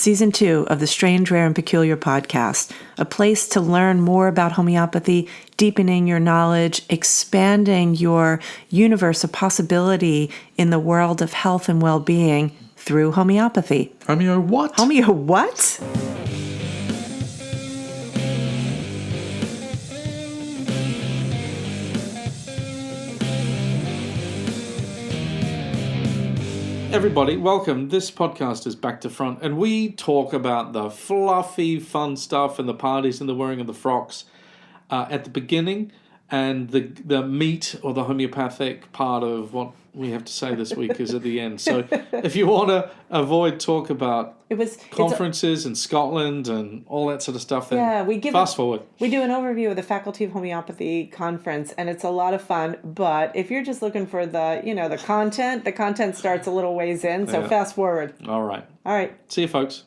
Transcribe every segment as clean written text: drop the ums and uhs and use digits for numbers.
Season 2 of the Strange, Rare, and Peculiar podcast, a place to learn more about homeopathy, deepening your knowledge, expanding your universe of possibility in the world of health and well-being through homeopathy. Homeo what? Homeo what? Everybody, welcome. This podcast is Back to Front, and we talk about the fluffy, fun stuff and the parties and the wearing of the frocks at the beginning, and the meat or the homeopathic part of what we have to say this week is at the end. So if you want to avoid talk about conferences in Scotland and all that sort of stuff, then fast forward. We do an overview of the Faculty of Homeopathy Conference, and it's a lot of fun. But if you're just looking for the content starts a little ways in, so fast forward. All right. See you, folks.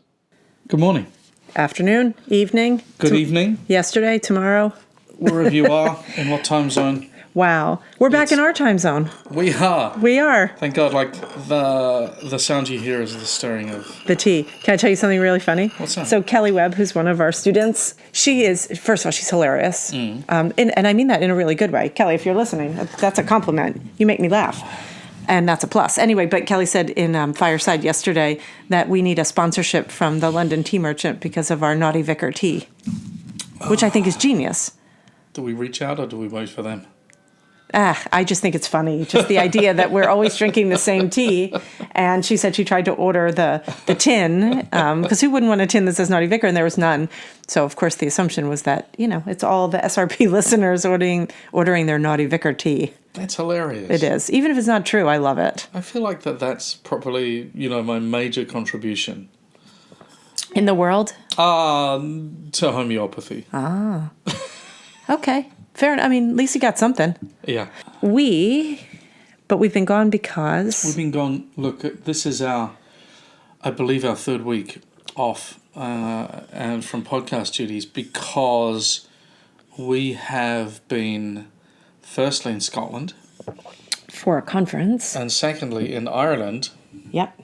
Good morning. Afternoon, evening. Good evening. Yesterday, tomorrow. Wherever you are, in what time zone. Wow. We're back in our time zone. We are. We are. Thank God, like the sound you hear is the stirring of the tea. Can I tell you something really funny? What's that? So Kelly Webb, who's one of our students, she is, first of all, she's hilarious. And I mean that in a really good way. Kelly, if you're listening, that's a compliment. You make me laugh. And that's a plus. Anyway, but Kelly said in Fireside yesterday that we need a sponsorship from the London tea merchant because of our Naughty Vicar tea, which I think is genius. Do we reach out or do we wait for them? I just think it's funny. Just the idea that we're always drinking the same tea. And she said she tried to order the tin, because who wouldn't want a tin that says Naughty Vicar? And there was none. So, of course, the assumption was that, it's all the SRP listeners ordering their Naughty Vicar tea. That's hilarious. It is. Even if it's not true, I love it. I feel like that's probably, my major contribution. In the world? To homeopathy. Okay. Fair enough. I mean, at least you got something. Yeah. But we've been gone because... We've been gone... Look, this is I believe our third week off and from podcast duties because we have been, firstly, in Scotland. For a conference. And secondly, in Ireland. Yep.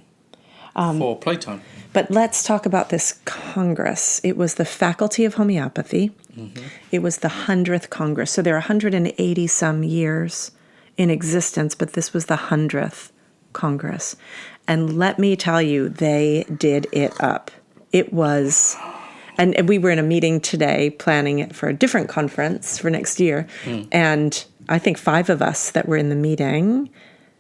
For playtime. But let's talk about this Congress. It was the Faculty of Homeopathy. Mm-hmm. It was the 100th Congress. So there are 180 some years in existence, but this was the 100th Congress. And let me tell you, they did it up. It was, and we were in a meeting today planning it for a different conference for next year. And I think 5 of us that were in the meeting...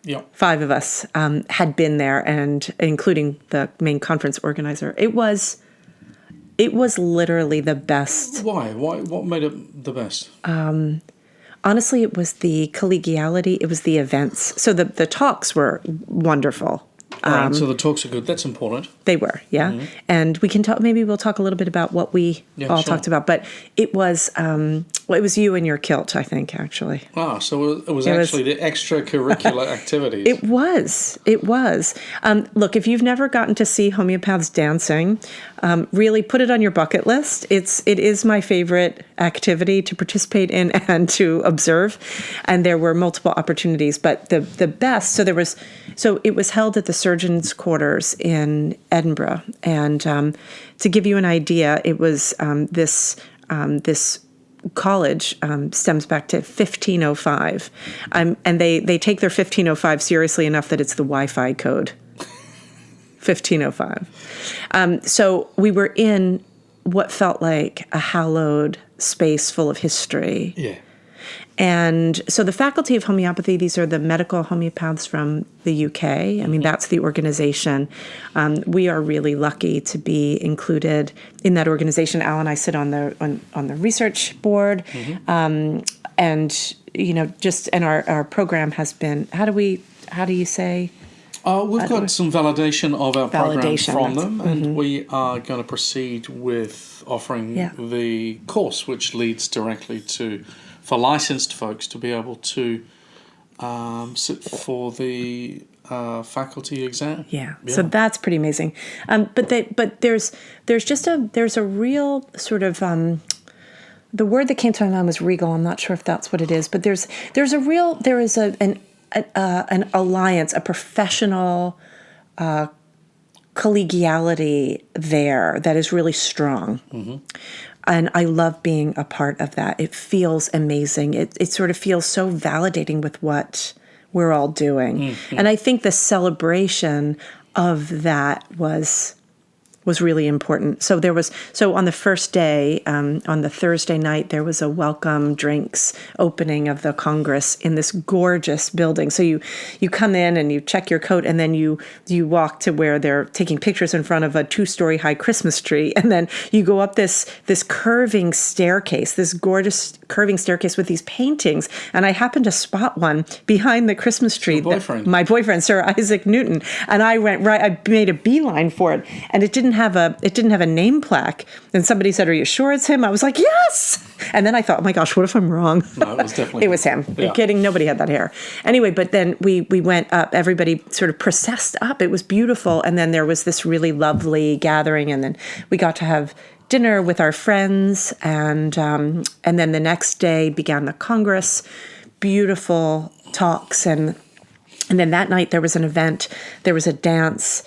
Yep. 5 of us had been there, and including the main conference organizer. It was literally the best. Why? What made it the best? Honestly, it was the collegiality. It was the events. So the talks were wonderful. All right, so the talks are good. That's important. They were, yeah. Mm-hmm. And we can talk. Maybe we'll talk a little bit about what we talked about. But it was, it was you and your kilt, I think, actually. So it was actually the extracurricular activities. It was. Look, if you've never gotten to see homeopaths dancing, really put it on your bucket list. It is my favorite activity to participate in and to observe. And there were multiple opportunities, but the best. So it was held at the Surgeons' Quarters in Edinburgh, and to give you an idea, it was this college stems back to 1505, and they take their 1505 seriously enough that it's the Wi-Fi code. 1505. So we were in what felt like a hallowed space full of history. Yeah. And so the Faculty of Homeopathy, these are the medical homeopaths from the UK. I mean, that's the organization. We are really lucky to be included in that organization. Al and I sit on the research board. Mm-hmm. And our program has been, how do you say? We've got some validation of our program from them, and we are going to proceed with offering the course, which leads directly for licensed folks to be able to sit for the faculty exam. Yeah, so that's pretty amazing. But there's a real sort of the word that came to my mind was regal. I'm not sure if that's what it is, but there is an alliance, a professional collegiality there that is really strong. And I love being a part of that. It feels amazing. It sort of feels so validating with what we're all doing. And I think the celebration of that was really important. So on the first day, on the Thursday night, there was a welcome drinks opening of the Congress in this gorgeous building. So you come in and you check your coat, and then you walk to where they're taking pictures in front of a 2-story high Christmas tree, and then you go up this curving staircase, this gorgeous curving staircase with these paintings. And I happened to spot one behind the Christmas tree. My boyfriend, Sir Isaac Newton, and I went right. I made a beeline for it, and it didn't have a name plaque. And somebody said, "Are you sure it's him?" I was like, "Yes." And then I thought, "Oh my gosh, what if I'm wrong?" No, it was definitely it was him. Yeah. You're kidding? Nobody had that hair. Anyway, but then we went up. Everybody sort of processed up. It was beautiful. And then there was this really lovely gathering. And then we got to have dinner with our friends. And then the next day began the Congress. Beautiful talks. And then that night there was an event. There was a dance.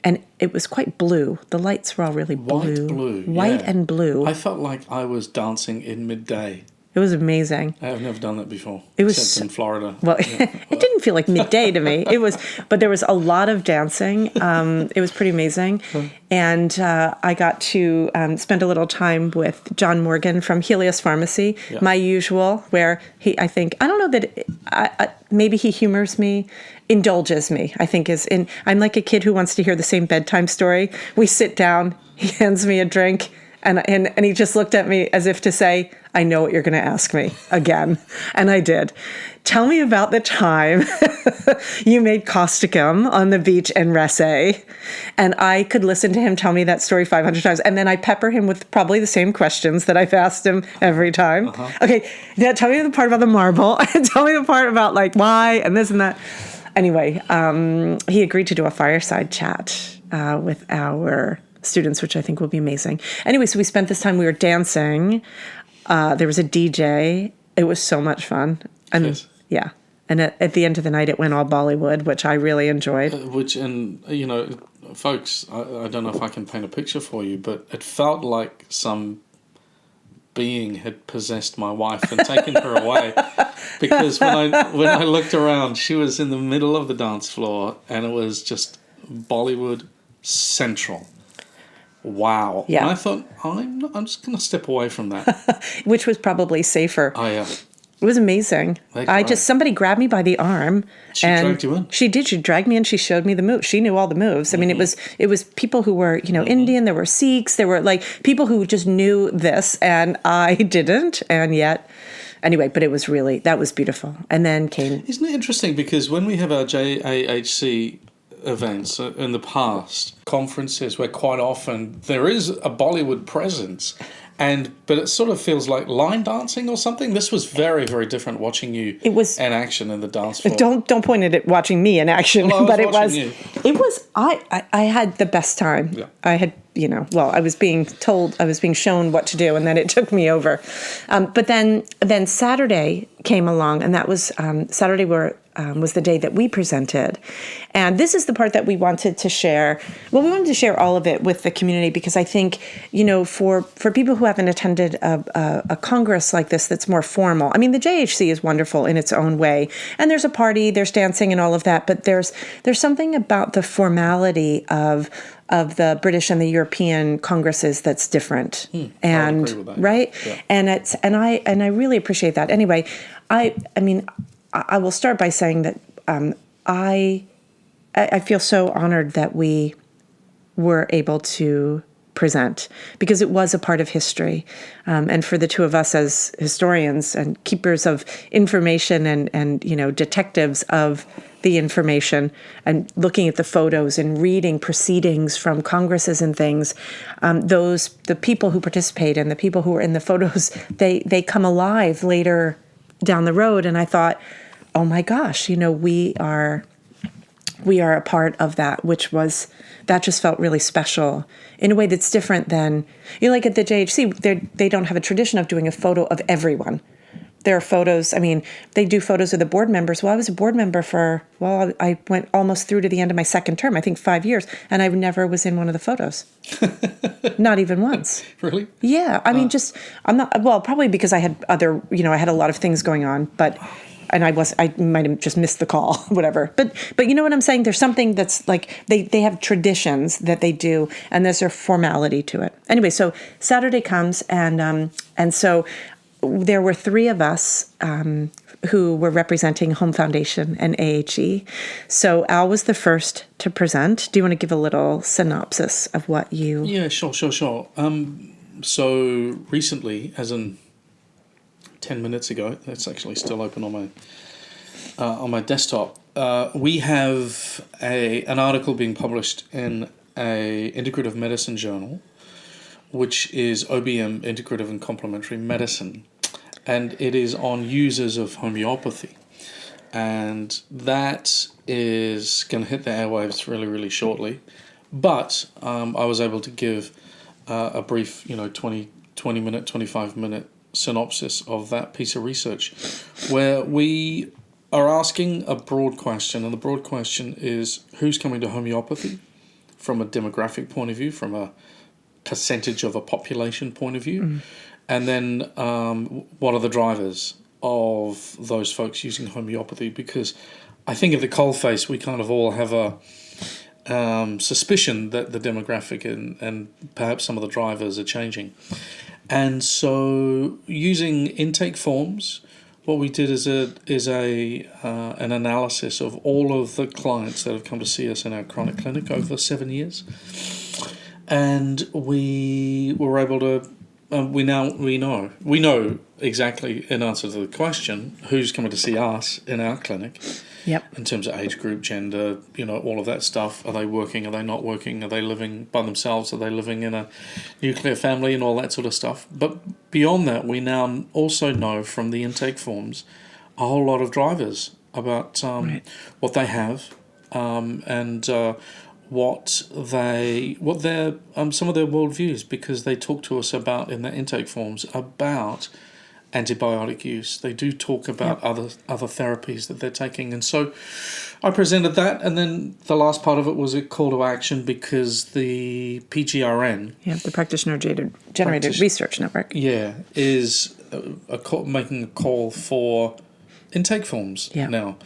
And it was quite blue. The lights were all really blue. White and blue. I felt like I was dancing in midday. It was amazing. I have never done that before. It was except in Florida. Well, it didn't feel like midday to me. But there was a lot of dancing. It was pretty amazing. And I got to spend a little time with John Morgan from Helios Pharmacy, my usual, where I don't know that maybe he humors me, indulges me, I think I'm like a kid who wants to hear the same bedtime story. We sit down, he hands me a drink, and he just looked at me as if to say, "I know what you're going to ask me again." And I did. "Tell me about the time you made causticum on the beach in Resse." And I could listen to him tell me that story 500 times. And then I pepper him with probably the same questions that I've asked him every time. Okay, now tell me the part about the marble. Tell me the part about like why and this and that. Anyway, he agreed to do a fireside chat with our students, which I think will be amazing. Anyway, so we spent this time, we were dancing. There was a DJ. It was so much fun. And yes. Yeah. And at the end of the night, it went all Bollywood, which I really enjoyed. Folks, I don't know if I can paint a picture for you, but it felt like some being had possessed my wife and taken her away. Because when I looked around, she was in the middle of the dance floor, and it was just Bollywood central. Wow. Yeah. And I thought, I'm just going to step away from that. Which was probably safer. Oh, yeah. It was amazing. Somebody grabbed me by the arm. She dragged you in? She did. She dragged me in. She showed me the moves. She knew all the moves. I mean, it was people who were, Indian. There were Sikhs. There were like people who just knew this, and I didn't. And yet, anyway, but that was beautiful. And then came... Isn't it interesting? Because when we have our JAHC events in the past, conferences where quite often there is a Bollywood presence, but it sort of feels like line dancing or something. This was very, very different watching you in action in the dance floor. Don't point it at watching me in action, but it was I had the best time. Yeah. I had I was being shown what to do, and then it took me over. But then Saturday came along, and that was Saturday was the day that we presented. And this is the part that we wanted to share. Well, we wanted to share all of it with the community because I think, for people who haven't attended a Congress like this that's more formal, I mean, the JHC is wonderful in its own way. And there's a party, there's dancing and all of that. But there's something about the formality of the British and the European Congresses that's different. And I agree with that. Right? Yeah. And I really appreciate that. Anyway, I will start by saying that I feel so honored that we were able to present because it was a part of history. And for the two of us as historians and keepers of information and detectives of the information and looking at the photos and reading proceedings from congresses and things, the people who participate and the people who are in the photos, they come alive later down the road. And I thought, oh my gosh, we are a part of that, that just felt really special in a way that's different than, like at the JHC, they don't have a tradition of doing a photo of everyone. There are photos. I mean, they do photos of the board members. Well, I was a board member I went almost through to the end of my second term, I think 5 years, and I never was in one of the photos. Not even once. Really? Yeah. I mean, I'm not, well, probably because I had I had a lot of things going on, and I might have just missed the call, whatever. But you know what I'm saying? There's something that's like, they have traditions that they do, and there's a formality to it. Anyway, so Saturday comes, and so there were 3 of us who were representing Home Foundation and AHE. So Al was the first to present. Do you want to give a little synopsis of what you... Yeah, sure. So recently, as in 10 minutes ago, it's actually still open on my desktop, we have an article being published in a integrative medicine journal, which is OBM, Integrative and Complementary Medicine. And it is on users of homeopathy. And that is going to hit the airwaves really, really shortly. But I was able to give a brief, 20-minute, 25-minute synopsis of that piece of research, where we are asking a broad question. And the broad question is, who's coming to homeopathy from a demographic point of view, from a percentage of a population point of view? Mm. And then what are the drivers of those folks using homeopathy? Because I think at the coalface we kind of all have a suspicion that the demographic and perhaps some of the drivers are changing. And so using intake forms, what we did is an analysis of all of the clients that have come to see us in our chronic clinic over 7 years. And we were able to... We know exactly, in answer to the question, who's coming to see us in our clinic. Yep. In terms of age group, gender, all of that stuff. Are they working? Are they not working? Are they living by themselves? Are they living in a nuclear family and all that sort of stuff? But beyond that, we now also know from the intake forms a whole lot of drivers about what they have and what their some of their worldviews, because they talk to us about in their intake forms about antibiotic use. They do talk about other therapies that they're taking, and so I presented that, and then the last part of it was a call to action, because the PGRN, the Practitioner Generated Research Network, is making a call for intake forms now,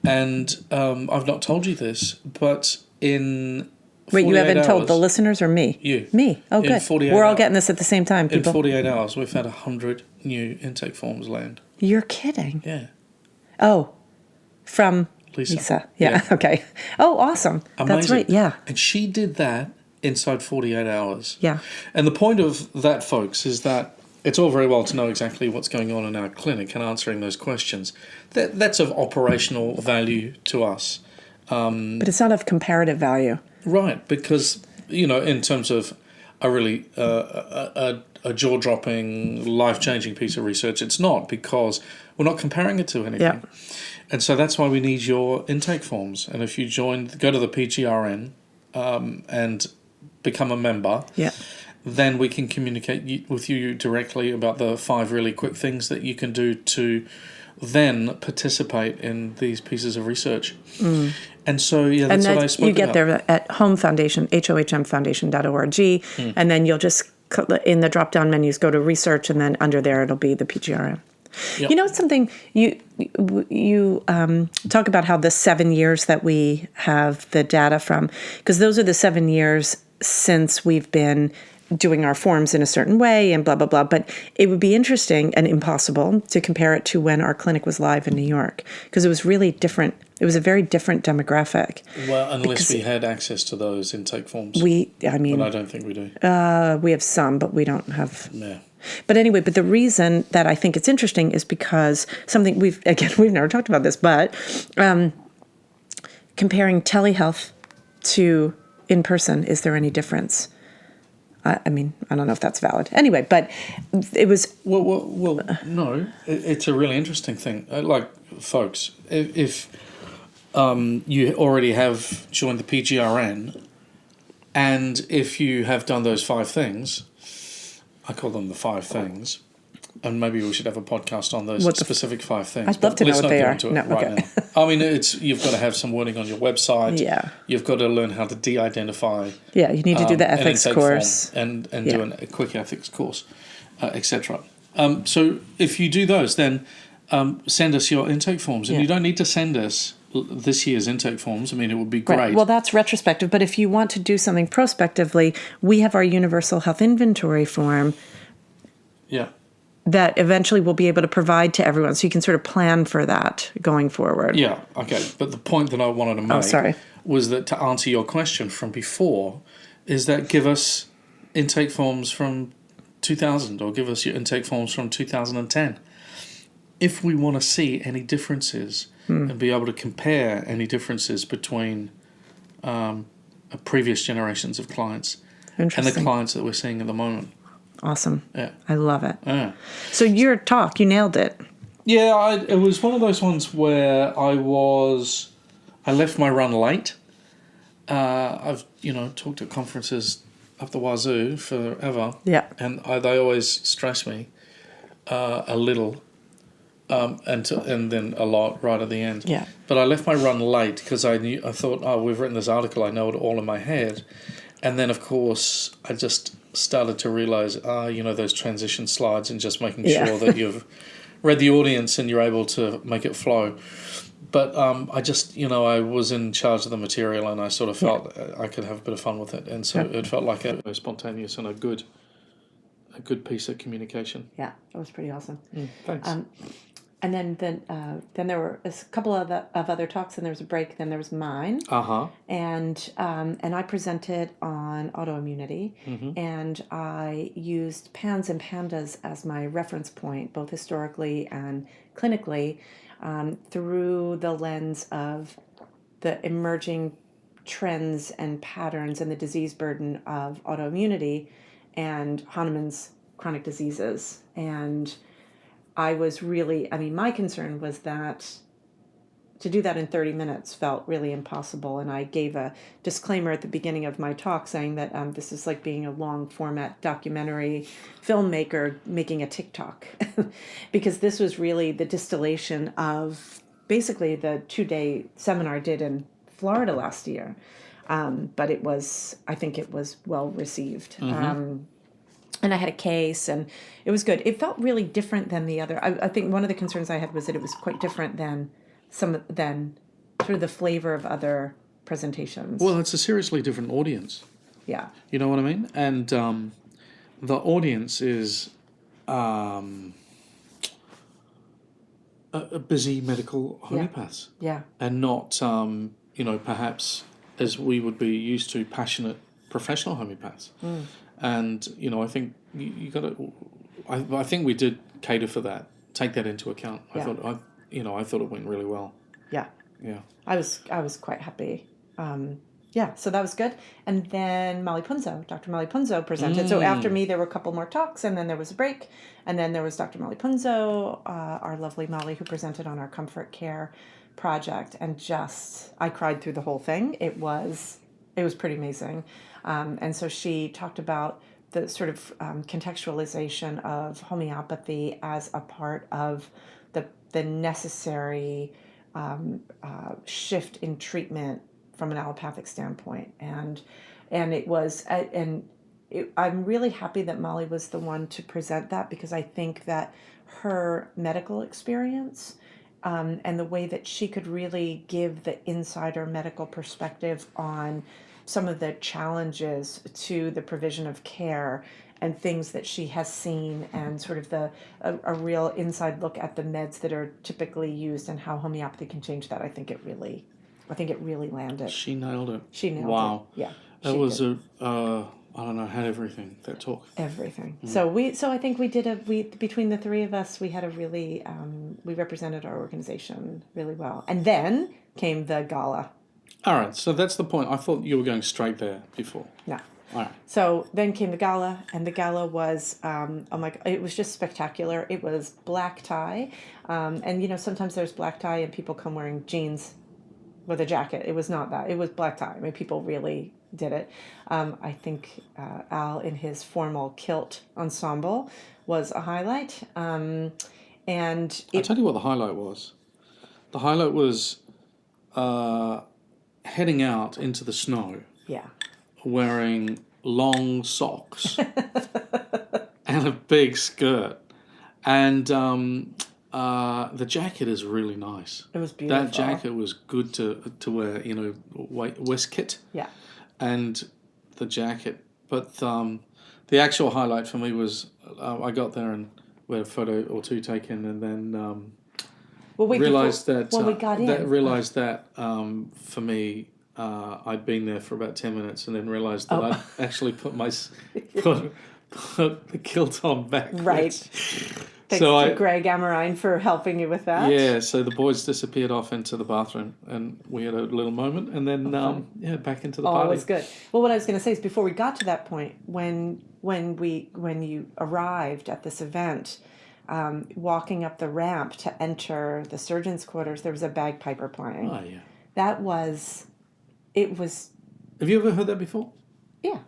and I've not told you this, but in 48 Wait, you haven't hours, told the listeners or me? You. Me. Oh, good. We're all getting this at the same time, people. In 48 hours, we've had 100 new intake forms land. You're kidding. Yeah. Oh, from Lisa. Yeah, okay. Oh, awesome. Amazing. That's right, yeah. And she did that inside 48 hours. Yeah. And the point of that, folks, is that it's all very well to know exactly what's going on in our clinic and answering those questions. That's of operational value to us. But it's not of comparative value. Right, because, in terms of a really a jaw-dropping, life-changing piece of research, it's not, because we're not comparing it to anything. Yeah. And so that's why we need your intake forms. And if you go to the PGRN and become a member, then we can communicate with you directly about the 5 really quick things that you can do to then participate in these pieces of research. Mm. And so, that's what I spoke about. You get there at Home Foundation, hohmfoundation.org, and then you'll just, in the drop-down menus, go to research, and then under there it'll be the PGRN. Yep. You know something, you talk about how the 7 years that we have the data from, because those are the 7 years since we've been doing our forms in a certain way and blah, blah, blah. But it would be interesting and impossible to compare it to when our clinic was live in New York, because it was really different. It was a very different demographic. Well, unless we had access to those intake forms. But I don't think we do. We have some, but we don't have... Yeah. But anyway, the reason that I think it's interesting is because something we've never talked about this, but comparing telehealth to in-person, is there any difference? I mean, I don't know if that's valid. Anyway, but it was... Well, no. It's a really interesting thing. Like, folks, if you already have joined the PGRN, and if you have done those 5 things, I call them the 5 things, And maybe we should have a podcast on those specific 5 things. I'd love to know what they are. Let's not get into it right now. I mean, you've got to have some wording on your website. Yeah. You've got to learn how to de-identify. Yeah, you need to do the ethics course. And do a quick ethics course, etc. So if you do those, then send us your intake forms. And you don't need to send us this year's intake forms. I mean, it would be great. Right. Well, that's retrospective. But if you want to do something prospectively, we have our Universal Health Inventory form. Yeah. That eventually we'll be able to provide to everyone, so you can sort of plan for that going forward. Yeah, okay. But the point that I wanted to make was that to answer your question from before is that give us intake forms from 2000 or give us your intake forms from 2010. If we want to see any differences and be able to compare any differences between previous generations of clients and the clients that we're seeing at the moment. Awesome. Yeah. I love it. Yeah. So your talk, you nailed it. Yeah, it was one of those ones where I left my run late. I've, talked at conferences up the wazoo forever. Yeah. And they always stress me a little and then a lot right at the end. Yeah. But I left my run late because I thought, we've written this article, I know it all in my head. And then, of course, I just started to realise, those transition slides and just making sure that you've read the audience and you're able to make it flow. But I just, I was in charge of the material and I sort of felt I could have a bit of fun with it. And so it felt like a spontaneous and a good piece of communication. Yeah, that was pretty awesome. Thanks. And then there were a couple of other talks, and there was a break. Then there was mine. And I presented on autoimmunity, and I used PANS and PANDAS as my reference point, both historically and clinically, through the lens of the emerging trends and patterns and the disease burden of autoimmunity and Hahnemann's chronic diseases. And I was my concern was that to do that in 30 minutes felt really impossible. And I gave a disclaimer at the beginning of my talk saying that this is like being a long format documentary filmmaker making a TikTok, because this was really the distillation of basically the 2-day seminar I did in Florida last year. But I think it was well received. And I had a case, and it was good. It felt really different than the other. I think one of the concerns I had was that it was quite different than sort of the flavor of other presentations. Well, it's a seriously different audience. Yeah. You know what I mean? And the audience is a busy medical homeopaths. Yeah. And not, perhaps as we would be used to, passionate professional homeopaths. And I think you got to. I think we did cater for that. Take that into account. I thought it went really well. Yeah. Yeah. I was quite happy. So that was good. And then Dr. Molly Punzo presented. So after me, there were a couple more talks, and then there was a break, and then there was Dr. Molly Punzo, our lovely Molly, who presented on our comfort care project, and I cried through the whole thing. It was pretty amazing. And so she talked about the sort of contextualization of homeopathy as a part of the necessary shift in treatment from an allopathic standpoint. And it was, I'm really happy that Molly was the one to present that, because I think that her medical experience and the way that she could really give the insider medical perspective on some of the challenges to the provision of care and things that she has seen, and sort of a real inside look at the meds that are typically used and how homeopathy can change that. I think it really landed. She nailed it. Wow. It. Yeah. It was had everything, that talk. Everything. So I think between the three of us, we had a really, we represented our organization really well. And then came the gala. All right, so that's the point. I thought you were going straight there before. No. All right. So then came the gala, and the gala was, it was just spectacular. It was black tie, and sometimes there's black tie and people come wearing jeans with a jacket. It was not that. It was black tie. I mean, people really did it. I think Al in his formal kilt ensemble was a highlight. And I'll tell you what the highlight was. The highlight was heading out into the snow yeah, wearing long socks and a big skirt. And the jacket is really nice. it was beautiful. That jacket was good to wear, waistcoat. Yeah. And the jacket. But the actual highlight for me was I got there and we had a photo or two taken, and then realized that when we got in, realized that for me I'd been there for about 10 minutes, and then realized that I'd actually put the kilt on backwards. Right. Thanks to Greg Amarine for helping you with that. Yeah, so the boys disappeared off into the bathroom, and we had a little moment, and then back into the party. Oh, it was good. Well, what I was going to say is before we got to that point, when you arrived at this event, walking up the ramp to enter the surgeon's quarters, there was a bagpiper playing. Oh yeah. That was, it was. Have you ever heard that before? Yeah.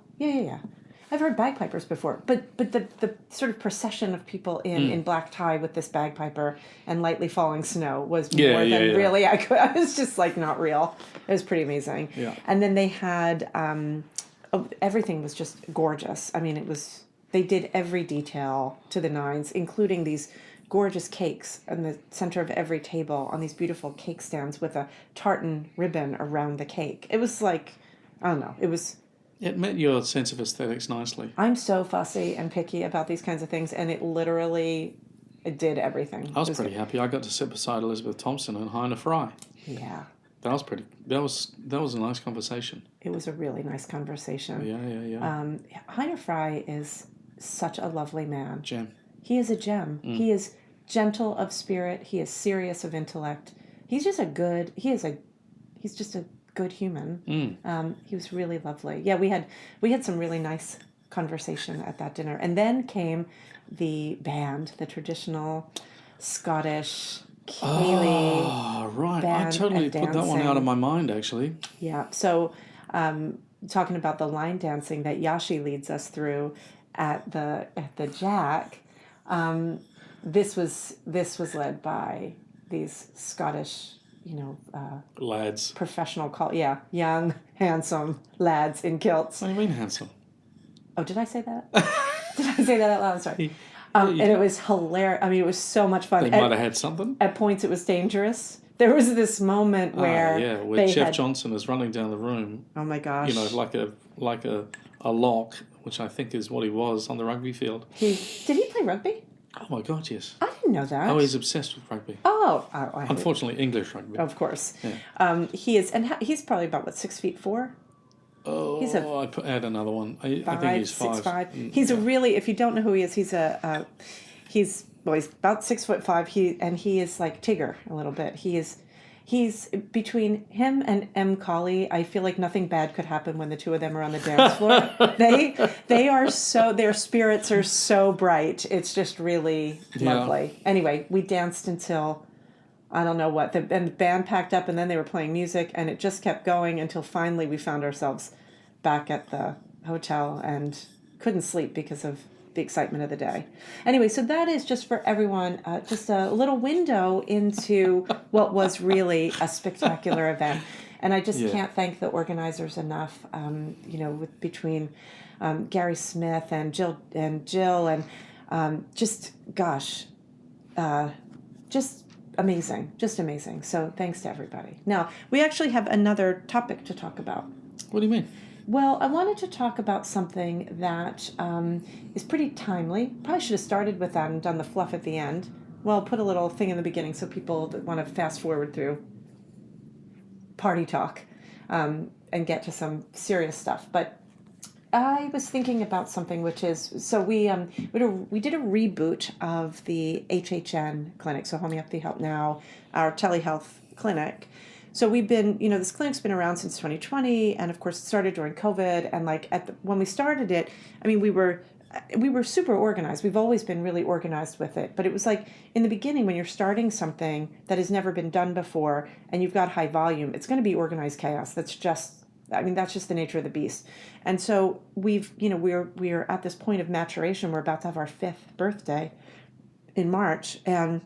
I've heard bagpipers before, but the sort of procession of people in black tie with this bagpiper and lightly falling snow was more than really I was just like not real. It was pretty amazing. Yeah. And then they had everything was just gorgeous. I mean, they did every detail to the nines, including these gorgeous cakes in the center of every table on these beautiful cake stands with a tartan ribbon around the cake. It was like, I don't know, It met your sense of aesthetics nicely. I'm so fussy and picky about these kinds of things, and it did everything. I was pretty happy. I got to sit beside Elizabeth Thompson and Heine Fry. Yeah. That was a nice conversation. It was a really nice conversation. Yeah. Heine Fry is such a lovely man. Gem. He is a gem. He is gentle of spirit. He is serious of intellect. He's just a good human. He was really lovely. Yeah, we had some really nice conversation at that dinner. And then came the band, the traditional Scottish Cayley right. band. I totally put that one out of my mind, actually. Yeah. So talking about the line dancing that Yashi leads us through at the Jack, this was led by these Scottish lads. Professional young, handsome lads in kilts. What do you mean handsome? Oh, did I say that? Did I say that out loud? Sorry. And it was hilarious. I mean, it was so much fun. They might have had something. At points, it was dangerous. There was this moment where Jeff Johnson is running down the room. Oh my gosh! Like a lock, which I think is what he was on the rugby field. Did he play rugby? Oh my God, yes. I didn't know that. Oh, he's obsessed with rugby. Unfortunately, English rugby. Of course. Yeah. He is, and he's probably about 6'4". Oh, add another one. I think he's 5'5". He's a really, if you don't know who he is, he's about 6'5". He is like Tigger a little bit. He's between him and M. Colley. I feel like nothing bad could happen when the two of them are on the dance floor. Their spirits are so bright. It's just really lovely. Anyway, we danced until I don't know what. And the band packed up, and then they were playing music, and it just kept going until finally we found ourselves back at the hotel and couldn't sleep because of the excitement of the day. Anyway, so that is just for everyone, just a little window into what was really a spectacular event. And I just can't thank the organizers enough, between Gary Smith and Jill and just amazing. So thanks to everybody. Now, we actually have another topic to talk about. What do you mean? Well, I wanted to talk about something that is pretty timely. Probably should have started with that and done the fluff at the end. Well, put a little thing in the beginning so people that want to fast forward through party talk and get to some serious stuff. But I was thinking about something, which is, so we did a reboot of the HHN clinic, so Homeopathy Help Now, our telehealth clinic. So we've been, this clinic's been around since 2020, and of course it started during COVID. And when we started it, I mean, we were super organized. We've always been really organized with it. But it was like in the beginning, when you're starting something that has never been done before and you've got high volume, it's going to be organized chaos. That's just I mean, that's just the nature of the beast. And so we're at this point of maturation. We're about to have our 5th birthday in March, and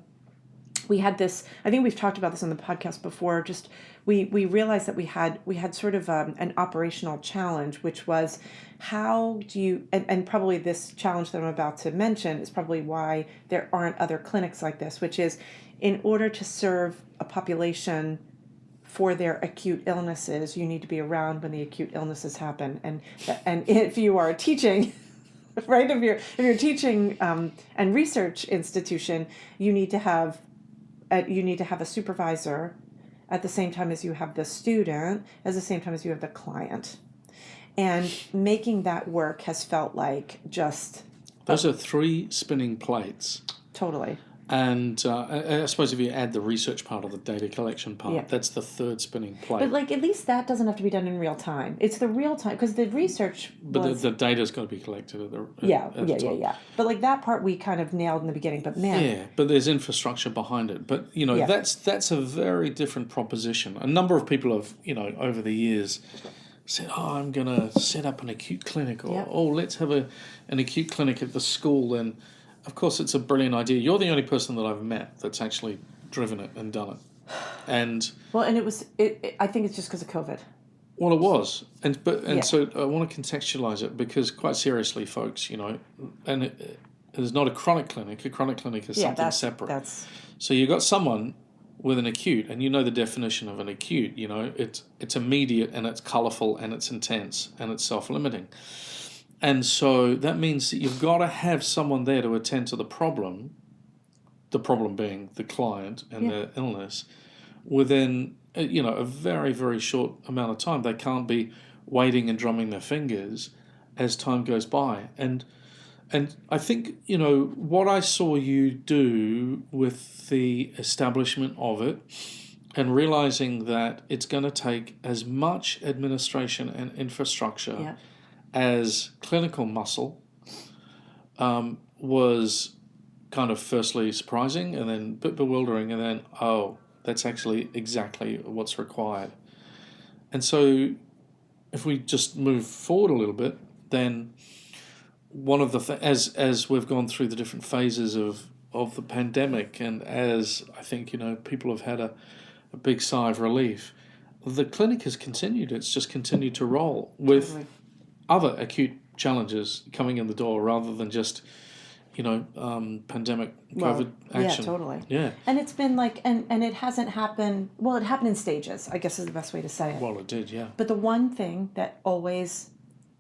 we had this, I think we've talked about this on the podcast before, just we realized that we had sort of an operational challenge, which was how do you, and probably this challenge that I'm about to mention is probably why there aren't other clinics like this, which is in order to serve a population for their acute illnesses, you need to be around when the acute illnesses happen. And if you are teaching, right, if you're teaching and research institution, you need to have a supervisor at the same time as you have the student, at the same time as you have the client. And making that work has felt like just... Those are 3 spinning plates. Totally. And I suppose if you add the research part of the data collection part, that's the 3rd spinning plate. But like, at least that doesn't have to be done in real time. It's the real time, because the research But the data's got to be collected at the yeah. But like that part we kind of nailed in the beginning, but man. Yeah, but there's infrastructure behind it. But, that's a very different proposition. A number of people have, over the years said, I'm going to set up an acute clinic, or let's have an acute clinic at the school. And of course, it's a brilliant idea. You're the only person that I've met that's actually driven it and done it. And it was. I think it's just because of COVID. Well, it was, so I want to contextualize it because, quite seriously, folks, and it's not a chronic clinic. A chronic clinic is something separate. So you got someone with an acute, and you know the definition of an acute. It's immediate and it's colourful and it's intense and it's self-limiting. And so that means that you've got to have someone there to attend to the problem being the client and their illness, within a very, very short amount of time. They can't be waiting and drumming their fingers as time goes by. And I think, what I saw you do with the establishment of it and realizing that it's going to take as much administration and infrastructure as clinical muscle was kind of firstly surprising and then a bit bewildering, and then, that's actually exactly what's required. And so if we just move forward a little bit, then one of the as we've gone through the different phases of the pandemic, and as I think people have had a big sigh of relief, the clinic has continued. It's just continued to roll with other acute challenges coming in the door rather than just pandemic COVID action. Yeah, totally. Yeah. And it's been like, and it hasn't happened, it happened in stages, I guess is the best way to say it. Well, it did, yeah. But the one thing that always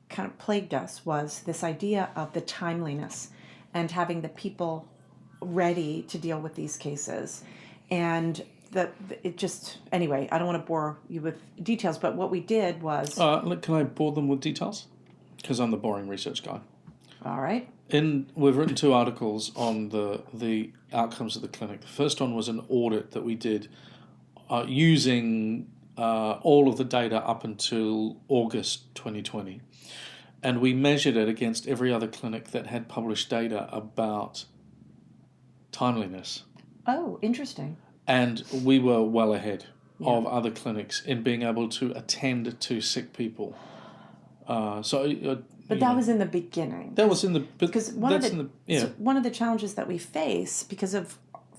kind of plagued us was this idea of the timeliness and having the people ready to deal with these cases. And anyway, I don't want to bore you with details, but what we did was... can I bore them with details? Because I'm the boring research guy. All right. We've written 2 articles on the outcomes of the clinic. The first one was an audit that we did using all of the data up until August 2020. And we measured it against every other clinic that had published data about timeliness. Oh, interesting. And we were well ahead of other clinics in being able to attend to sick people. But that was in the beginning. That was in the... Because one of the challenges that we face because of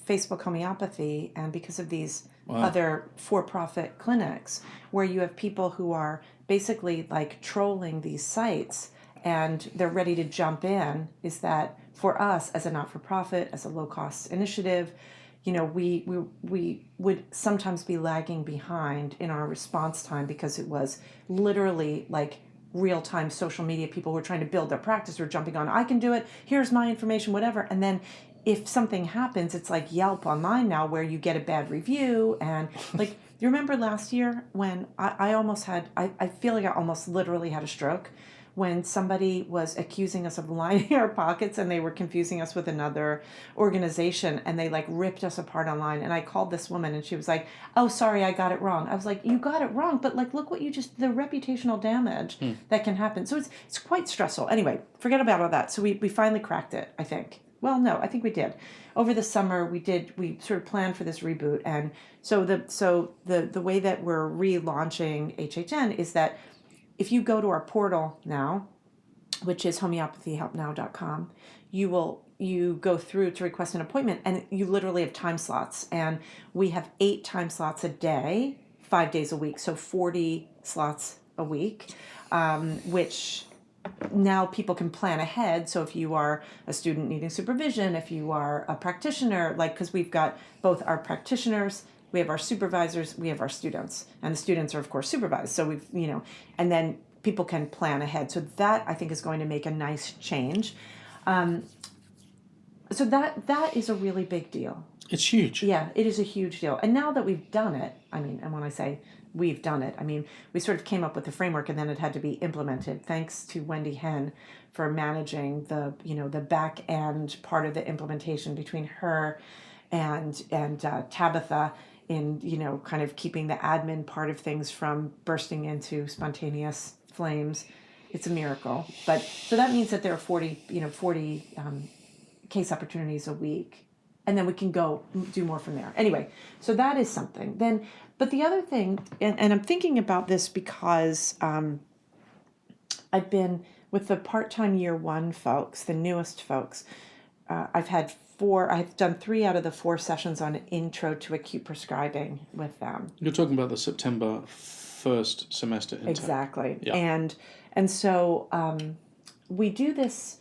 Facebook homeopathy and because of these other for-profit clinics where you have people who are basically like trolling these sites and they're ready to jump in, is that for us as a not-for-profit, as a low-cost initiative, we would sometimes be lagging behind in our response time because it was literally like real-time social media. People were trying to build their practice, were jumping on, I can do it, here's my information, whatever. And then if something happens, it's like Yelp online now where you get a bad review. And like, you remember last year when I almost had, I feel like I almost literally had a stroke when somebody was accusing us of lining our pockets and they were confusing us with another organization and they like ripped us apart online. And I called this woman and she was like, oh, sorry, I got it wrong. I was like, you got it wrong, but like, look what the reputational damage that can happen. So it's quite stressful. Anyway, forget about all that. So we finally cracked it, I think. Well, no, I think we did. Over the summer, we sort of planned for this reboot. And so the way that we're relaunching HHN is that if you go to our portal now, which is homeopathyhelpnow.com, you go through to request an appointment, and you literally have time slots, and we have 8 time slots a day, 5 days a week, so 40 slots a week, which now people can plan ahead. So if you are a student needing supervision, if you are a practitioner, like, because we've got both our practitioners, we have our supervisors, we have our students, and the students are of course supervised. So we've, and then people can plan ahead. So that I think is going to make a nice change. So that is a really big deal. It's huge. Yeah, it is a huge deal. And now that we've done it, I mean, and when I say we've done it, I mean, we sort of came up with the framework and then it had to be implemented. Thanks to Wendy Henn for managing the back end part of the implementation between her and Tabitha in, kind of keeping the admin part of things from bursting into spontaneous flames. It's a miracle. But so that means that there are 40 case opportunities a week. And then we can go do more from there. Anyway, so that is something. Then, but the other thing, and I'm thinking about this because I've been with the part-time year 1 folks, the newest folks. I've done 3 out of the 4 sessions on intro to acute prescribing with them. You're talking about the September 1st semester intake. Exactly. Yeah. And so we do this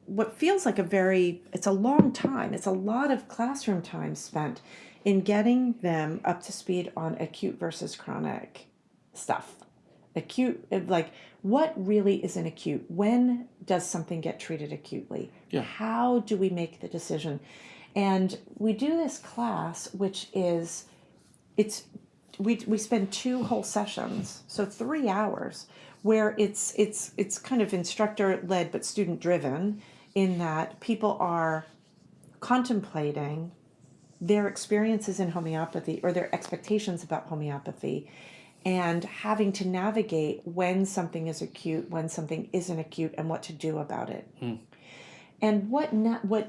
what feels like it's a long time. It's a lot of classroom time spent in getting them up to speed on acute versus chronic stuff. Acute, like, what really is an acute? When does something get treated acutely? Yeah. How do we make the decision? And we do this class, which is, we spend 2 whole sessions, so 3 hours, where it's kind of instructor led but student driven, in that people are contemplating their experiences in homeopathy or their expectations about homeopathy, and having to navigate when something is acute, when something isn't acute, and what to do about it. And what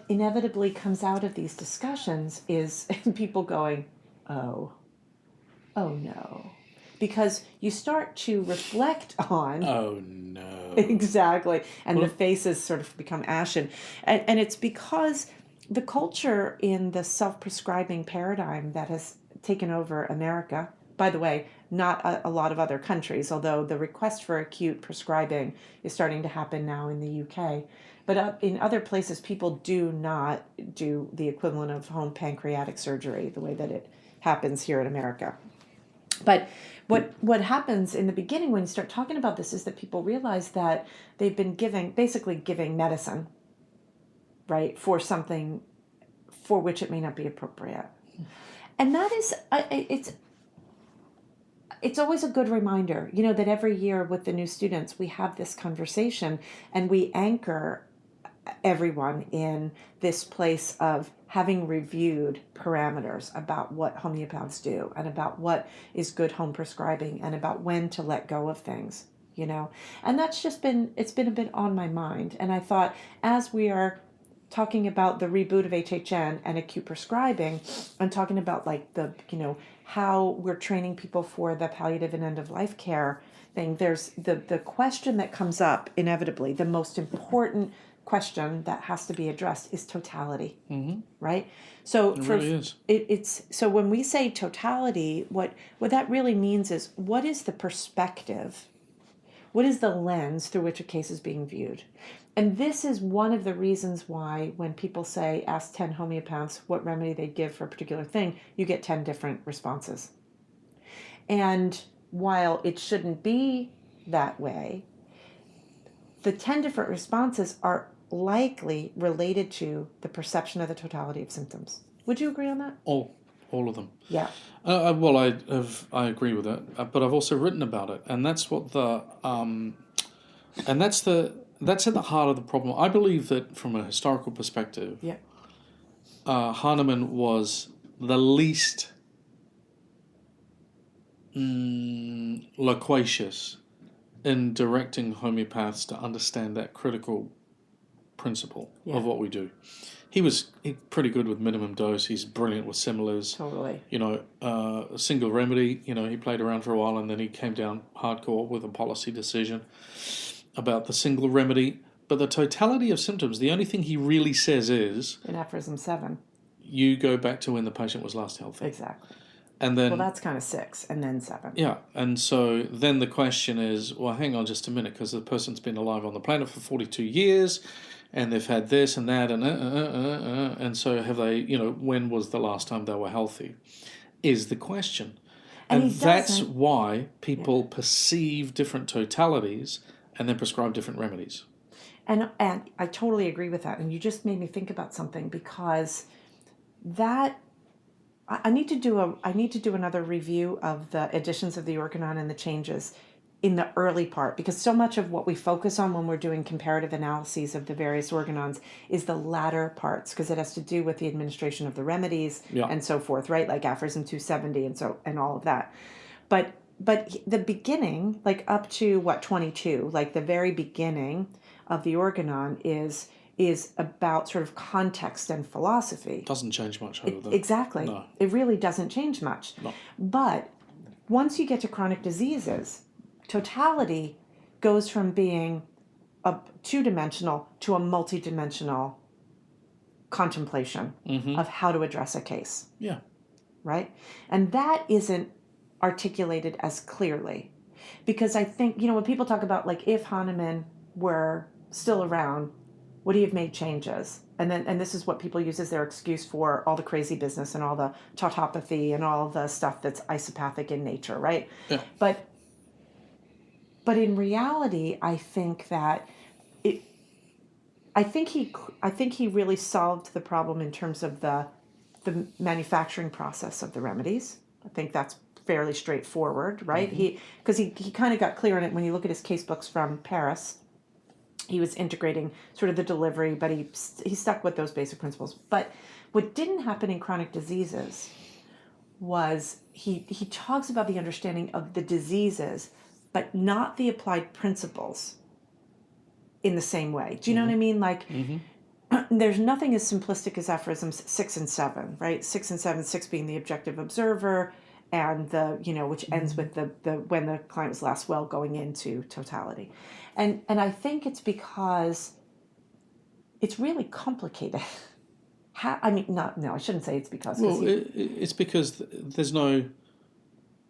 inevitably comes out of these discussions is people going, oh no. Because you start to reflect on... Oh, no. Exactly. And the faces sort of become ashen. And it's because the culture in the self-prescribing paradigm that has taken over America, by the way, not a lot of other countries, although the request for acute prescribing is starting to happen now in the UK. But in other places, people do not do the equivalent of home pancreatic surgery the way that it happens here in America. But what happens in the beginning when you start talking about this is that people realize that they've been basically giving medicine, right, for something for which it may not be appropriate. And that is, it's always a good reminder, that every year with the new students, we have this conversation and we anchor everyone in this place of having reviewed parameters about what homeopaths do and about what is good home prescribing and about when to let go of things, and that's just it's been a bit on my mind. And I thought, as we are talking about the reboot of HHN and acute prescribing, I'm talking about like the, how we're training people for the palliative and end of life care thing. There's the question that comes up inevitably, the most important question that has to be addressed is totality, right? So it really is. It's so when we say totality, what that really means is, what is the perspective? What is the lens through which a case is being viewed? And this is one of the reasons why when people say, ask 10 homeopaths what remedy they'd give for a particular thing, you get 10 different responses. And while it shouldn't be that way, the 10 different responses are likely related to the perception of the totality of symptoms. Would you agree on that? All of them. Yeah. Well, I agree with that, but I've also written about it, and that's what that's at the heart of the problem. I believe that from a historical perspective, Yeah. Hahnemann was the least loquacious in directing homeopaths to understand that critical principle Yeah. of what we do. He's pretty good with minimum dose. He's brilliant with similars. Totally. A single remedy. He played around for a while, and then he came down hardcore with a policy decision about the single remedy. But the totality of symptoms, the only thing he really says is... In aphorism 7. You go back to when the patient was last healthy. Exactly. And then... Well, that's kind of 6, and then 7. Yeah, and so then the question is, well, hang on just a minute, because the person's been alive on the planet for 42 years, and they've had this and that, and so have they, when was the last time they were healthy, is the question. And that's why people perceive different totalities and then prescribe different remedies. And I totally agree with that. And you just made me think about something, because that I need to do another review of the editions of the Organon and the changes in the early part, because so much of what we focus on when we're doing comparative analyses of the various organons is the latter parts, because it has to do with the administration of the remedies and so forth, right? Like aphorism 270 and all of that. But the beginning, like up to 22, like the very beginning of the Organon is about sort of context and philosophy. Doesn't change much over there. Exactly. No. It really doesn't change much. No. But once you get to chronic diseases, totality goes from being a two-dimensional to a multi-dimensional contemplation of how to address a case. Yeah. Right? And that isn't articulated as clearly. Because I think, when people talk about, like, if Hahnemann were still around, would he have made changes? And this is what people use as their excuse for all the crazy business and all the tautopathy and all the stuff that's isopathic in nature, right? Yeah. But in reality, I think that I think he really solved the problem in terms of the manufacturing process of the remedies. I think that's fairly straightforward, right? Because he kind of got clear on it when you look at his case books from Paris. He was integrating sort of the delivery, but he stuck with those basic principles. But what didn't happen in chronic diseases was he talks about the understanding of the diseases, but not the applied principles in the same way. Do you know what I mean? Like, there's nothing as simplistic as aphorisms 6 and 7, right? 6 and 7, 6 being the objective observer, and the, which ends with the when the client was last well, going into totality. And I think it's because it's really complicated. I shouldn't say it's because. Well, it's because there's no...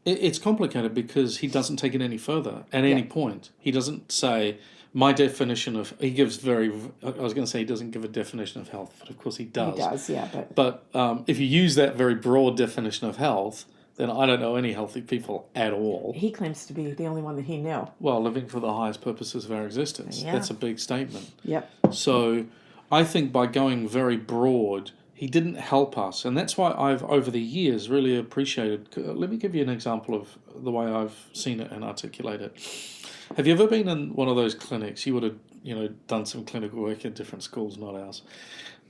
It's complicated because he doesn't take it any further at any point. He doesn't say, my definition of... He gives I was going to say he doesn't give a definition of health, but of course he does. He does, yeah. But if you use that very broad definition of health, then I don't know any healthy people at all. He claims to be the only one that he knew. Well, living for the highest purposes of our existence. Yeah. That's a big statement. Yep. So I think by going very broad, he didn't help us. And that's why I've, over the years, really appreciated... Let me give you an example of the way I've seen it and articulate it. Have you ever been in one of those clinics? You would have, done some clinical work at different schools, not ours,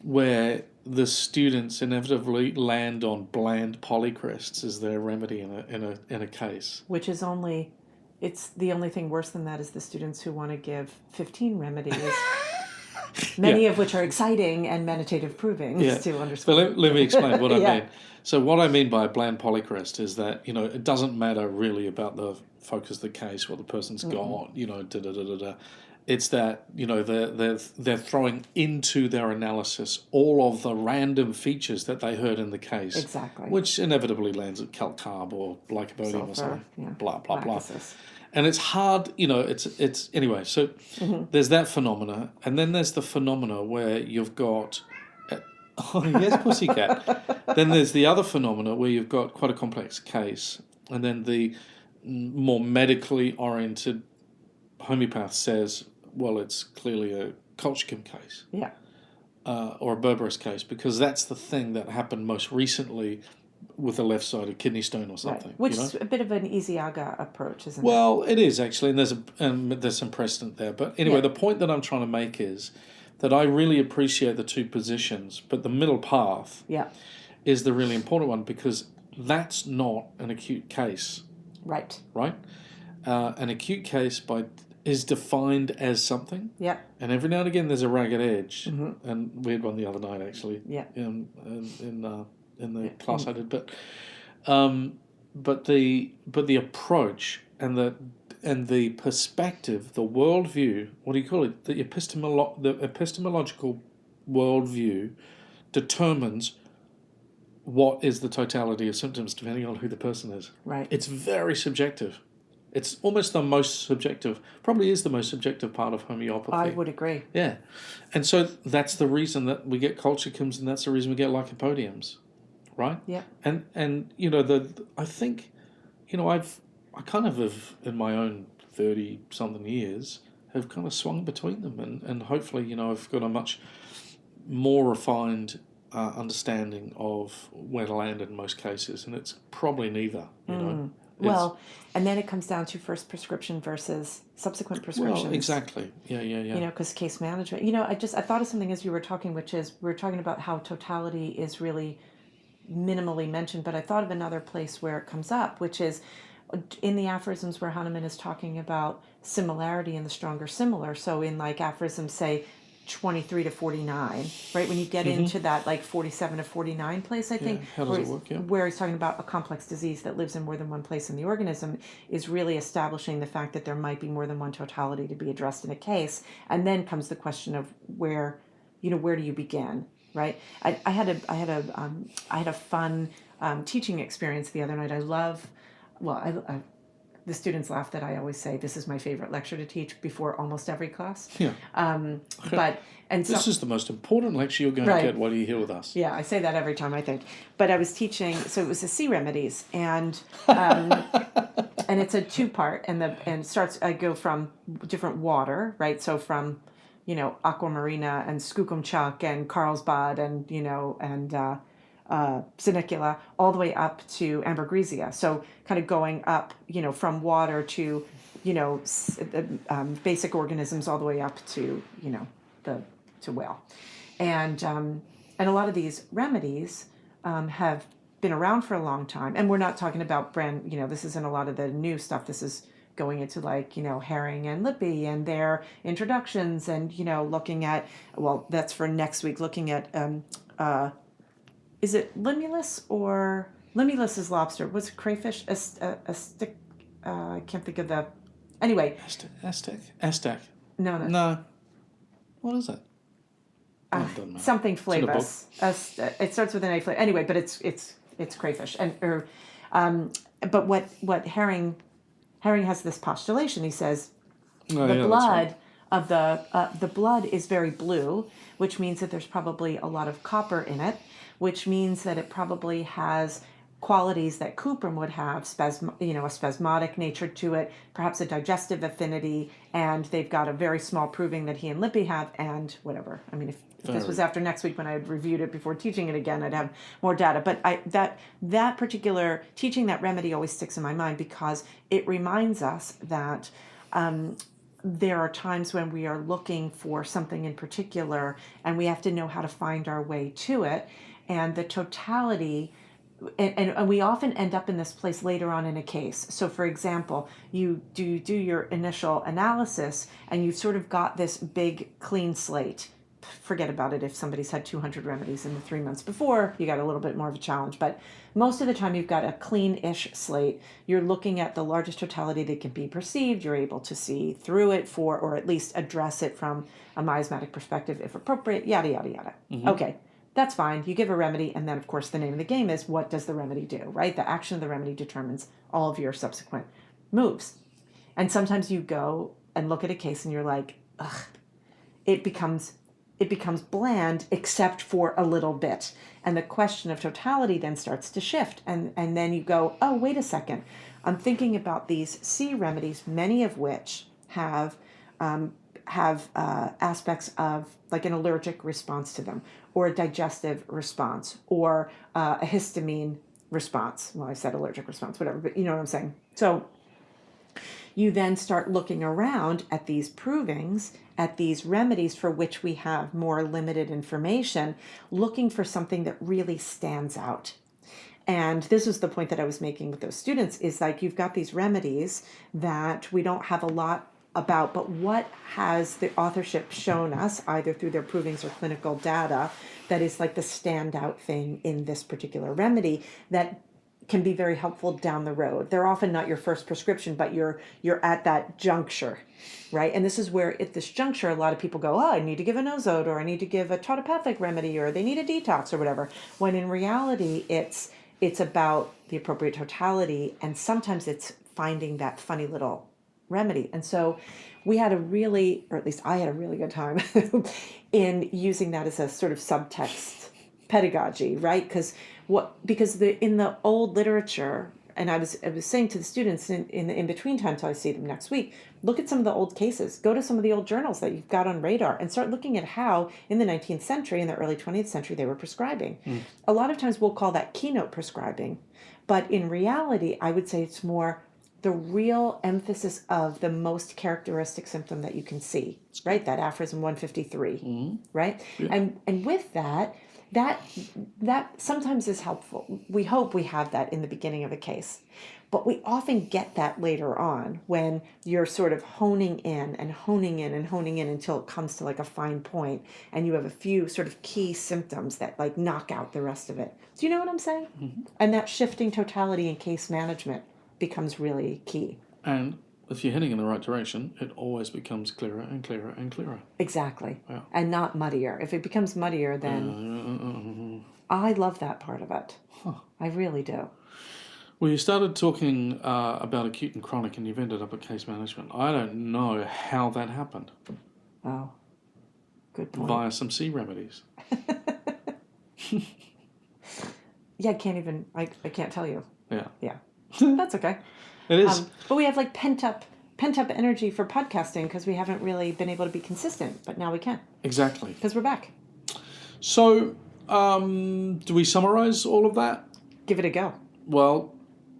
where the students inevitably land on bland polycrests as their remedy in a case. Which is it's the only thing worse than that is the students who want to give 15 remedies, many of which are exciting and meditative provings to understand. But let me explain what I mean. So what I mean by a bland polycrest is that, it doesn't matter really about the focus of the case, what the person's got, It's that, they're throwing into their analysis all of the random features that they heard in the case. Exactly. Which inevitably lands at calcarb or lycopodium or something. Blah, blah, blah. And it's hard, it's anyway, so there's that phenomena. And then there's the phenomena where you've got... Oh, yes, pussycat. Then there's the other phenomena where you've got quite a complex case. And then the more medically oriented homeopath says, well, it's clearly a Colchicum case. Yeah. Or a Berberis case, because that's the thing that happened most recently with a left-sided kidney stone or something. Right. Which is a bit of an Isiaga approach, isn't it? Well, it is actually, and there's some precedent there. But anyway, the point that I'm trying to make is that I really appreciate the two positions, but the middle path is the really important one, because that's not an acute case. Right. Right? An acute case, by is defined as something. Yep. And every now and again there's a ragged edge. And we had one the other night actually. Yeah. In the class I did, but the approach and the perspective, the worldview, what do you call it? The epistemological worldview determines what is the totality of symptoms depending on who the person is. Right. It's very subjective. It's almost the most subjective, probably is the most subjective part of homeopathy. I would agree. Yeah. And so that's the reason that we get colchicums, and that's the reason we get lycopodiums, right? Yeah. And I think, I kind of have, in my own 30-something years, have kind of swung between them, and hopefully, I've got a much more refined understanding of where to land in most cases, and it's probably neither, Well, and then it comes down to first prescription versus subsequent prescriptions. Well, exactly. Yeah. Because case management. I thought of something as you were talking, which is we were talking about how totality is really minimally mentioned, but I thought of another place where it comes up, which is in the aphorisms where Hahnemann is talking about similarity and the stronger similar. So in like aphorisms, say 23 to 49, right? When you get into that like 47 to 49 place, I think, how does it work? Yeah. where he's talking about a complex disease that lives in more than one place in the organism, is really establishing the fact that there might be more than one totality to be addressed in a case. And then comes the question of where do you begin, right? I had a fun teaching experience the other night. The students laugh that I always say this is my favorite lecture to teach before almost every class. Yeah. This is the most important lecture you're going to get while you're here with us. Yeah, I say that every time, I think. But I was teaching, so it was the sea remedies, and it's a two-part, and starts. I go from different water, right? So from, aquamarina and skookumchuck and Carlsbad and Senicula, all the way up to ambergrissia. So kind of going up, from water to, basic organisms all the way up to, to whale. And a lot of these remedies have been around for a long time. And we're not talking about this isn't a lot of the new stuff. This is going into like, Herring and Lippy and their introductions and, looking at, well, that's for next week, looking at, is it limulus or limulus is lobster? Was it crayfish? A stick? I can't think of the. Anyway. Aztec. No. What is it? Something flavus. It starts with an A flavor. Anyway, but it's crayfish but what Herring has this postulation. He says the blood of the blood is very blue, which means that there's probably a lot of copper in it, which means that it probably has qualities that cuprum would have, a spasmodic nature to it, perhaps a digestive affinity, and they've got a very small proving that he and Lippy have, and whatever. I mean, if this was after next week when I had reviewed it before teaching it again, I'd have more data. But that particular teaching that remedy always sticks in my mind because it reminds us that there are times when we are looking for something in particular, and we have to know how to find our way to it. And the totality, and we often end up in this place later on in a case. So, for example, you do your initial analysis, and you've sort of got this big clean slate. Forget about it if somebody's had 200 remedies in the 3 months before, you got a little bit more of a challenge. But most of the time you've got a clean-ish slate. You're looking at the largest totality that can be perceived. You're able to see through it or at least address it from a miasmatic perspective if appropriate, yada, yada, yada. Mm-hmm. Okay, that's fine. You give a remedy, and then, of course, the name of the game is what does the remedy do, right? The action of the remedy determines all of your subsequent moves. And sometimes you go and look at a case and you're like, ugh, it becomes bland except for a little bit. And the question of totality then starts to shift. And then you go, oh, wait a second. I'm thinking about these sea remedies, many of which have aspects of like an allergic response to them, or a digestive response, or a histamine response. Well, I said allergic response, whatever, but you know what I'm saying. So you then start looking around at these provings, at these remedies for which we have more limited information, looking for something that really stands out. And this was the point that I was making with those students, is like you've got these remedies that we don't have a lot about, but what has the authorship shown us, either through their provings or clinical data, that is like the standout thing in this particular remedy that can be very helpful down the road. They're often not your first prescription, but you're at that juncture, right? And this is where at this juncture, a lot of people go, oh, I need to give a nosode, or I need to give a tautopathtic remedy, or they need a detox or whatever. When in reality, it's about the appropriate totality, and sometimes it's finding that funny little remedy. And so we had or at least I had a really good time in using that as a sort of subtext pedagogy, right? Because in the old literature, and I was saying to the students in between time till I see them next week, look at some of the old cases, go to some of the old journals that you've got on radar, and start looking at how in the 19th century and the early 20th century they were prescribing. A lot of times we'll call that keynote prescribing, but in reality, I would say it's more the real emphasis of the most characteristic symptom that you can see, right? That aphorism 153, right? Yeah. And with that sometimes is helpful. We hope we have that in the beginning of a case, but we often get that later on when you're sort of honing in until it comes to like a fine point, and you have a few sort of key symptoms that like knock out the rest of it. Do you know what I'm saying? Mm-hmm. And that shifting totality in case management becomes really key. And if you're heading in the right direction, it always becomes clearer and clearer and clearer. Exactly. Yeah. And not muddier. If it becomes muddier, then I love that part of it. Huh. I really do. Well, you started talking about acute and chronic, and you've ended up at case management. I don't know how that happened. Oh, good point. Via some sea remedies. Yeah, I can't tell you. Yeah. Yeah. That's okay. It is. But we have like pent up energy for podcasting because we haven't really been able to be consistent, but now we can. Exactly. Because we're back. So, do we summarize all of that? Give it a go. Well,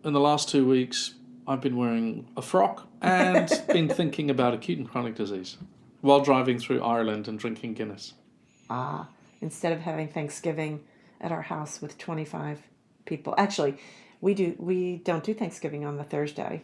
in the last 2 weeks, I've been wearing a frock and been thinking about acute and chronic disease while driving through Ireland and drinking Guinness. Instead of having Thanksgiving at our house with 25 people. Actually, we don't do Thanksgiving on the Thursday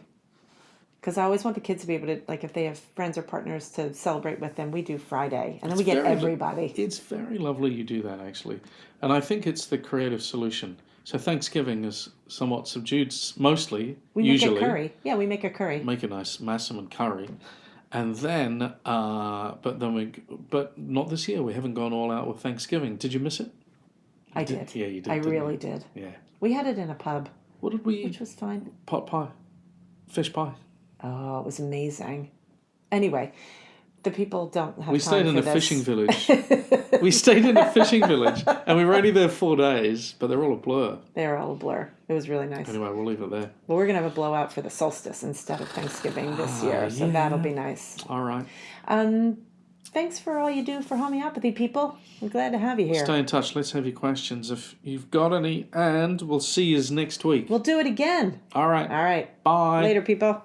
because I always want the kids to be able to, like, if they have friends or partners to celebrate with them, we do Friday, and then we get everybody. It's very lovely you do that, actually, and I think it's the creative solution. So Thanksgiving is somewhat subdued, mostly. We make a curry. Yeah, we make a curry. Make a nice massaman curry, and then, but not this year. We haven't gone all out with Thanksgiving. Did you miss it? I did. Yeah, you did. I really did. Yeah. We had it in a pub. What did we eat? Which was fine. Pot pie. Fish pie. Oh, it was amazing. Anyway, the people don't have time for this. We stayed in a fishing village. We stayed in a fishing village, and we were only there 4 days, but they're all a blur. They're all a blur. It was really nice. Anyway, we'll leave it there. Well, we're going to have a blowout for the solstice instead of Thanksgiving this year, so that'll be nice. All right. Thanks for all you do for homeopathy, people. I'm glad to have you here. Stay in touch. Let's have your questions if you've got any, and we'll see you next week. We'll do it again. All right. All right. Bye. Later, people.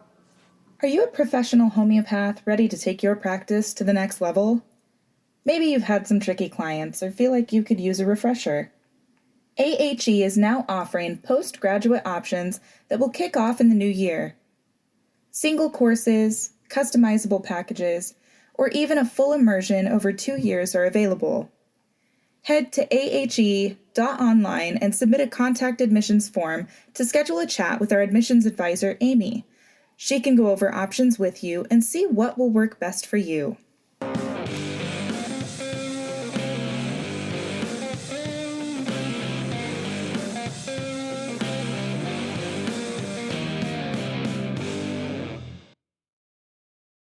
Are you a professional homeopath ready to take your practice to the next level? Maybe you've had some tricky clients or feel like you could use a refresher. AHE is now offering postgraduate options that will kick off in the new year. Single courses, customizable packages, or even a full immersion over 2 years are available. Head to ahe.online and submit a contact admissions form to schedule a chat with our admissions advisor, Amy. She can go over options with you and see what will work best for you.